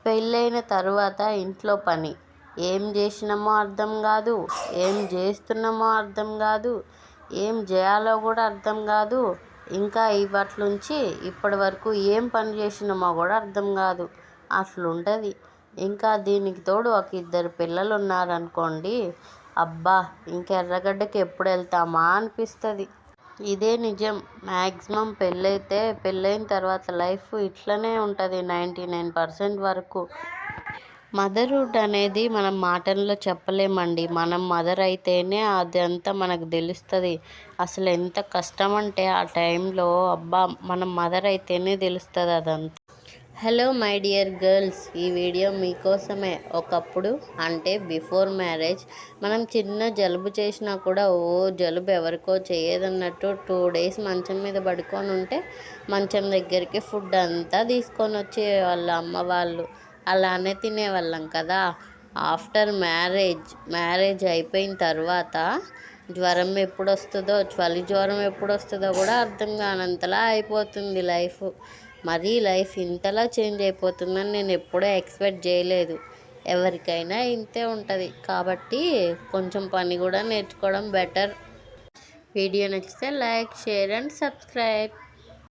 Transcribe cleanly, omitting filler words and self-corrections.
పెళ్ళైన తరువాత ఇంట్లో పని ఏం చేసినామో అర్థం కాదు, ఏం చేస్తున్నామో అర్థం కాదు, ఏం చేయాలో కూడా అర్థం కాదు. ఇంకా ఇప్పట్నుంచి ఇప్పటి వరకు ఏం పని చేసినామో కూడా అర్థం కాదు. అట్లుంటుంది. ఇంకా దీనికి తోడు ఒక 2 పిల్లలు ఉన్నారనుకోండి, అబ్బా ఇంక ఎర్రగడ్డకి ఎప్పుడు వెళ్తామా అనిపిస్తుంది. ఇదే నిజం. మ్యాక్సిమం పెళ్ళైన తర్వాత లైఫ్ ఇట్లనే ఉంటుంది 99% వరకు. మదర్హుడ్ అనేది మనం మాటల్లో చెప్పలేమండి. మనం మదర్ అయితేనే అదంతా మనకు తెలుస్తుంది. అసలు ఎంత కష్టం అంటే ఆ టైంలో అబ్బా మనం మదర్ అయితేనే తెలుస్తుంది అదంతా. హలో మై డియర్ గర్ల్స్, ఈ వీడియో మీకోసమే. ఒకప్పుడు అంటే బిఫోర్ మ్యారేజ్ మనం చిన్న జలుబు చేసినా కూడా జలుబు ఎవరికో చేయదన్నట్టు 2 days మంచం మీద పడుకొని ఉంటే మంచం దగ్గరికి ఫుడ్ అంతా తీసుకొని వచ్చేవాళ్ళు అమ్మ వాళ్ళు. అలానే తినేవాళ్ళం కదా. ఆఫ్టర్ మ్యారేజ్ అయిపోయిన తర్వాత జ్వరం ఎప్పుడు వస్తుందో, చలి జ్వరం ఎప్పుడు వస్తుందో కూడా అర్థం కానంతలా అయిపోతుంది లైఫ్. మరీ లైఫ్ ఇంతలా చేంజ్ అయిపోతుందని నేను ఎప్పుడూ ఎక్స్పెక్ట్ చేయలేదు. ఎవరికైనా ఇంతే ఉంటుంది. కాబట్టి కొంచెం పని కూడా నేర్చుకోవడం బెటర్. వీడియో నచ్చితే లైక్, షేర్ అండ్ సబ్స్క్రైబ్.